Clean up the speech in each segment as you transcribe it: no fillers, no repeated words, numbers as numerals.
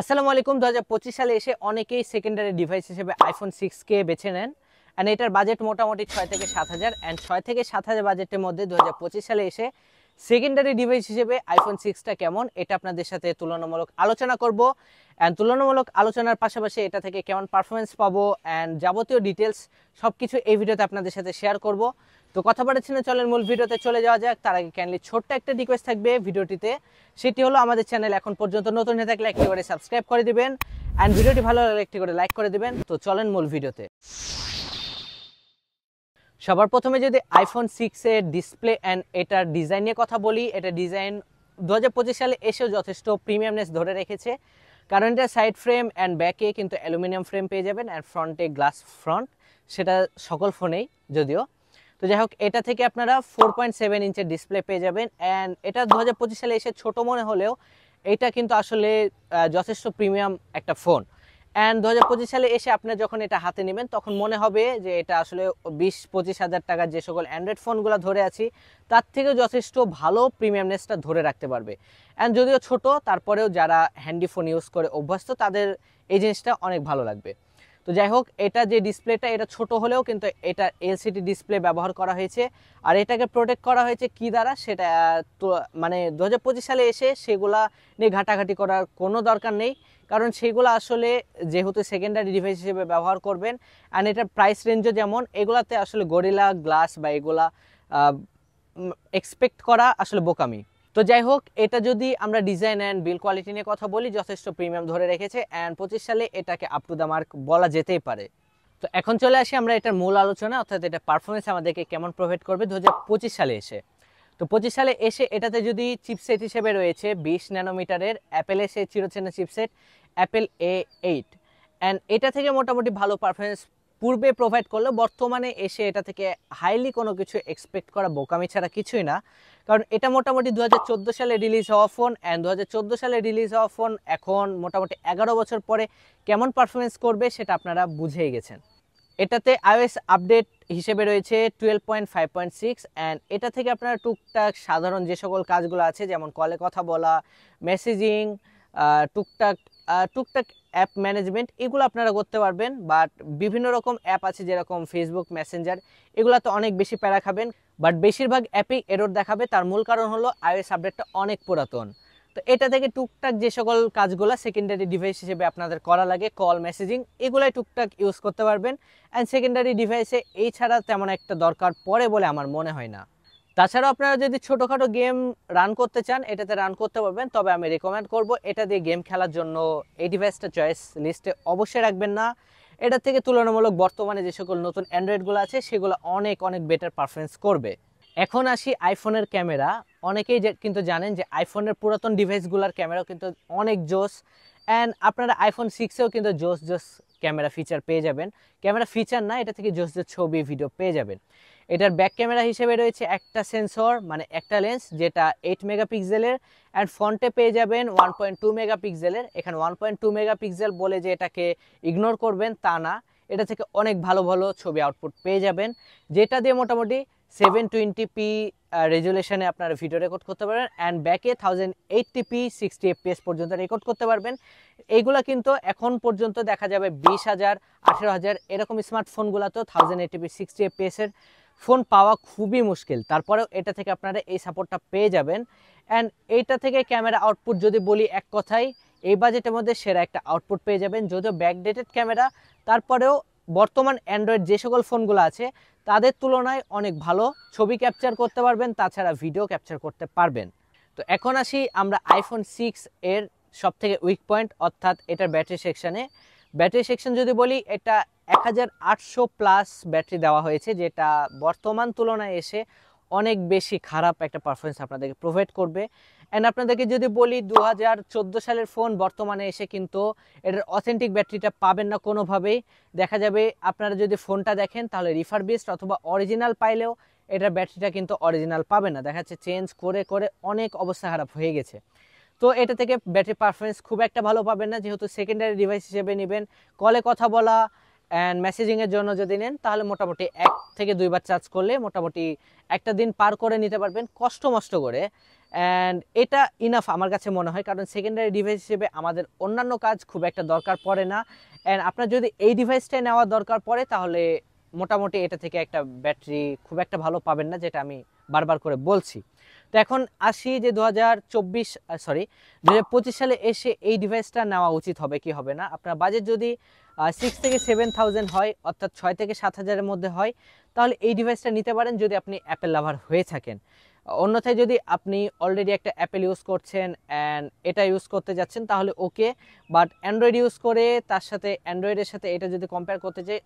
আসসালামু আলাইকুম। 2025 সালে এসে অনেকেই সেকেন্ডারি ডিভাইস হিসেবে আইফোন 6 কে বেছে নেন। অ্যান্ড এটার বাজেট মোটামুটি 6 থেকে 7 হাজার। অ্যান্ড 6 থেকে 7 হাজার বাজেটের মধ্যে 2025 সালে এসে সেকেন্ডারি ডিভাইস হিসেবে আইফোন 6টা কেমন, এটা আপনাদের সাথে তুলনামূলক আলোচনা করব। অ্যান্ড তুলনামূলক আলোচনার পাশাপাশি এটা থেকে কেমন পারফরমেন্স পাবো অ্যান্ড যাবতীয় ডিটেলস সব কিছু এই ভিডিওতে আপনাদের সাথে শেয়ার করব। তো কথা বাড়াচ্ছি না, চলেন মূল ভিডিওতে চলে যাওয়া যাক। তার আগে কাইন্ডলি ছোট্ট একটা রিকোয়েস্ট থাকবে ভিডিওটিতে, সেটি হলো আমাদের চ্যানেল এখন পর্যন্ত নতুন হয়ে থাকলে একটি করে সাবস্ক্রাইব করে দিবেন অ্যান্ড ভিডিওটি ভালো লাগলে একটি করে লাইক করে দিবেন। তো চলেন মূল ভিডিওতে। সবার প্রথমে যদি আইফোন 6 এর ডিসপ্লে অ্যান্ড এটার ডিজাইন নিয়ে কথা বলি, এটা ডিজাইন 2025 সালে এসেও যথেষ্ট প্রিমিয়ামনেস ধরে রেখেছে, কারণ এটা সাইড ফ্রেম অ্যান্ড ব্যাকে কিন্তু অ্যালুমিনিয়াম ফ্রেম পেয়ে যাবেন অ্যান্ড ফ্রন্টে গ্লাস ফ্রন্ট, সেটা সকল ফোনেই যদিও। তো যাই হোক, এটা থেকে আপনারা 4.7 ইঞ্চের ডিসপ্লে পেয়ে যাবেন অ্যান্ড এটা 2025 সালে এসে ছোট মনে হলেও এটা কিন্তু আসলে যথেষ্ট প্রিমিয়াম একটা ফোন। অ্যান্ড 2025 সালে এসে আপনি যখন এটা হাতে নেবেন তখন মনে হবে যে এটা আসলে 20-25 হাজার টাকার যে সকল অ্যান্ড্রয়েড ফোনগুলো ধরে আছি তার থেকেও যথেষ্ট ভালো প্রিমিয়ামনেসটা ধরে রাখতে পারবে। অ্যান্ড যদিও ছোট, তারপরেও যারা হ্যান্ডি ফোন ইউজ করে অভ্যস্ত তাদের এই জিনিসটা অনেক ভালো লাগবে। তো যাই হোক, এটা যে ডিসপ্লেটা এটা ছোট হলেও কিন্তু এটা এলসিডি ডিসপ্লে ব্যবহার করা হয়েছে। আর এটাকে প্রোটেক্ট করা হয়েছে কি দ্বারা, সেটা তো মানে 2025 সালে এসে সেগুলা নিয়ে ঘাটাঘাটি করার কোনো দরকার নেই, কারণ সেগুলো আসলে যেহেতু সেকেন্ডারি ডিভাইস হিসেবে ব্যবহার করবেন অ্যান্ড এটার প্রাইস রেঞ্জও যেমন, এগুলাতে আসলে গরিলা গ্লাস বা এগুলা এক্সপেক্ট করা আসলে বোকামি। তো যাই হোক, এটা যদি আমরা ডিজাইন অ্যান্ড বিল্ড কোয়ালিটি নিয়ে কথা বলি, যথেষ্ট প্রিমিয়াম ধরে রেখেছে অ্যান্ড 25 সালে এটাকে আপ টু দ্য মার্ক বলা যেতেই পারে। তো এখন চলে আসি আমরা এটার মূল আলোচনা, অর্থাৎ এটা পারফরমেন্স আমাদেরকে কেমন প্রোভাইড করবে 2025 সালে এসে। তো 25 সালে এসে এটাতে যদি চিপসেট হিসেবে রয়েছে 20 ন্যানোমিটারের অ্যাপেলের সেই চিরচেনা চিপসেট অ্যাপেল A8 অ্যান্ড এটা থেকে মোটামুটি ভালো পারফরমেন্স পূর্বে প্রোভাইড করলেও বর্তমানে এসে এটা থেকে হাইলি কোনো কিছু এক্সপেক্ট করা বোকামি ছাড়া কিছুই না, কারণ এটা মোটামুটি 2014 সালে রিলিজ হওয়া ফোন অ্যান্ড 2014 সালে রিলিজ হওয়া ফোন এখন মোটামুটি 11 বছর পরে কেমন পারফরমেন্স করবে সেটা আপনারা বুঝেই গেছেন। এটাতে iOS আপডেট হিসেবে রয়েছে 12.5.6 অ্যান্ড এটা থেকে আপনারা টুকটাক সাধারণ যে সকল কাজগুলো আছে যেমন কলে কথা বলা, মেসেজিং, টুকটাক টুকটাক অ্যাপ ম্যানেজমেন্ট, এগুলো আপনারা করতে পারবেন। বাট বিভিন্ন রকম অ্যাপ আছে যেরকম ফেসবুক মেসেঞ্জার, এগুলোতে অনেক বেশি প্যারা খাবেন। বাট বেশিরভাগ অ্যাপেই এরর দেখাবে, তার মূল কারণ হলো iOS আপডেটটা অনেক পুরাতন। তো এটা থেকে টুকটাক যে সকল কাজগুলো সেকেন্ডারি ডিভাইস হিসেবে আপনাদের করা লাগে, কল মেসেজিং, এগুলাই টুকটাক ইউজ করতে পারবেন অ্যান্ড সেকেন্ডারি ডিভাইসে এই ছাড়া তেমন একটা দরকার পড়ে বলে আমার মনে হয় না। তাছাড়াও আপনারা যদি ছোটোখাটো গেম রান করতে চান এটাতে রান করতে পারবেন, তবে আমি রেকমেন্ড করব এটা দিয়ে গেম খেলার জন্য এই ডিভাইসটা চয়েস লিস্টে অবশ্যই রাখবেন না। এটা থেকে তুলনামূলক বর্তমানে যে সকল নতুন অ্যান্ড্রয়েডগুলো আছে সেগুলো অনেক অনেক বেটার পারফরমেন্স করবে। এখন আসি আইফোনের ক্যামেরা। অনেকেই কিন্তু জানেন যে আইফোনের পুরাতন ডিভাইসগুলোর ক্যামেরাও কিন্তু অনেক জোস অ্যান্ড আপনারা আইফোন 6এও কিন্তু জোস জোস ক্যামেরা ফিচার পেয়ে যাবেন। ক্যামেরা ফিচার না, এটা থেকে জোস জোস ছবি ভিডিও পেয়ে যাবেন। এটার ব্যাক ক্যামেরা হিসেবে রয়েছে একটা সেন্সর, মানে একটা লেন্স, যেটা 8 মেগাপিক্সেলের অ্যান্ড ফ্রন্টে পেয়ে যাবেন 1.2 মেগাপিক্সেলের। এখানে 1.2 মেগাপিক্সেল বলে যে এটাকে ইগনোর করবেন তা না, এটা থেকে অনেক ভালো ভালো ছবি আউটপুট পেয়ে যাবেন, যেটা দিয়ে মোটামুটি 720p রেজুলেশনে আপনারা ভিডিও রেকর্ড করতে পারবেন অ্যান্ড ব্যাকে 1080p 60 fps পর্যন্ত রেকর্ড করতে পারবেন। এইগুলা কিন্তু এখন পর্যন্ত দেখা যাবে 20,000 18,000 এরকম স্মার্টফোনগুলোতেও 1080p 60 fps এর ফোন পাওয়া খুবই মুশকিল, তারপরেও এটা থেকে আপনারা এই সাপোর্টটা পেয়ে যাবেন। অ্যান্ড এইটা থেকে ক্যামেরা আউটপুট যদি বলি এক কথায় এই বাজেটের মধ্যে সেরা একটা আউটপুট পেয়ে যাবেন, যদিও ব্যাকডেটেড ক্যামেরা, তারপরেও বর্তমান অ্যান্ড্রয়েড যে সকল ফোনগুলো আছে তাদের তুলনায় অনেক ভালো ছবি ক্যাপচার করতে পারবেন, তাছাড়া ভিডিও ক্যাপচার করতে পারবেন। তো এখন আসি আমরা আইফোন 6 এর সবথেকে উইক পয়েন্ট অর্থাৎ এটার ব্যাটারি সেকশনে। ব্যাটারি সেকশন যদি বলি, এটা 1800 প্লাস ব্যাটারি দেওয়া হয়েছে, যেটা বর্তমান তুলনায় এসে অনেক বেশি খারাপ একটা পারফরমেন্স আপনাদেরকে প্রোভাইড করবে। অ্যান্ড আপনাদেরকে যদি বলি 2014 সালের ফোন বর্তমানে এসে কিন্তু এটার অথেন্টিক ব্যাটারিটা পাবেন না কোনোভাবেই। দেখা যাবে আপনারা যদি ফোনটা দেখেন তাহলে রিফারবিশড অথবা অরিজিনাল পাইলেও এটার ব্যাটারিটা কিন্তু অরিজিনাল পাবেন না, দেখা যাচ্ছে চেঞ্জ করে করে অনেক অবস্থা খারাপ হয়ে গেছে। তো এটা থেকে ব্যাটারি পারফরমেন্স খুব একটা ভালো পাবেন না, যেহেতু সেকেন্ডারি ডিভাইস হিসেবে নেবেন। কলে কথা বলা অ্যান্ড মেসেজিংয়ের জন্য যদি নেন তাহলে মোটামুটি 1 থেকে 2 বার চার্জ করলে মোটামুটি একটা দিন পার করে নিতে পারবেন কষ্ট মষ্ট করে। অ্যান্ড এটা ইনাফ আমার কাছে মনে হয়, কারণ সেকেন্ডারি ডিভাইস হিসেবে আমাদের অন্যান্য কাজ খুব একটা দরকার পড়ে না। অ্যান্ড আপনার যদি এই ডিভাইসটাই নেওয়া দরকার পড়ে তাহলে মোটামুটি এটা থেকে একটা ব্যাটারি খুব একটা ভালো পাবেন না, যেটা আমি বারবার করে বলছি। তো এখন আসি যে 2025 সালে এসে এই ডিভাইসটা নেওয়া উচিত হবে কি হবে না। আপনার বাজেট যদি 6 থেকে 7,000 হয়, অর্থাৎ 6 থেকে 7,000-এর মধ্যে হয়, তাহলে এই ডিভাইসটা নিতে পারেন যদি আপনি অ্যাপেল লাভার হয়ে থাকেন। অন্যথায় যদি আপনি অলরেডি একটা অ্যাপেল ইউজ করছেন অ্যান্ড এটা ইউজ করতে যাচ্ছেন তাহলে ওকে, বাট অ্যান্ড্রয়েড ইউজ করে তার সাথে অ্যান্ড্রয়েডের সাথে এটা যদি কম্পেয়ার করতে চাই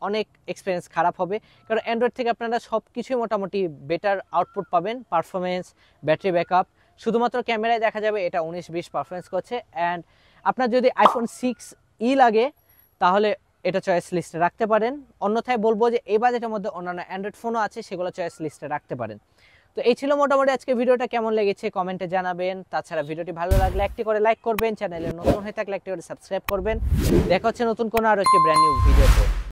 অনেক এক্সপিরিয়েন্স খারাপ হবে, কারণ অ্যান্ড্রয়েড থেকে আপনারা সব কিছুই মোটামুটি বেটার আউটপুট পাবেন, পারফরমেন্স, ব্যাটারি ব্যাকআপ। শুধুমাত্র ক্যামেরায় দেখা যাবে এটা 19-20 পারফরমেন্স করছে। অ্যান্ড আপনার যদি আইফোন 6E লাগে তাহলে এটা চয়েস লিস্টে রাখতে পারেন, অন্যথায় বলবো যে এই বাজেটের মধ্যে অন্যান্য অ্যান্ড্রয়েড ফোনও আছে, সেগুলো চয়েস লিস্টে রাখতে পারেন। তো এই ছিল মোটামুটি আজকে ভিডিওটা, কেমন লেগেছে কমেন্টে জানাবেন। তাছাড়া ভিডিওটি ভালো লাগলে একটি করে লাইক করবেন, চ্যানেলে নতুন হয়ে থাকলে একটি করে সাবস্ক্রাইব করবেন। দেখা হচ্ছে নতুন কোনো আরো একটি ব্র্যান্ড নিউ ভিডিওতে।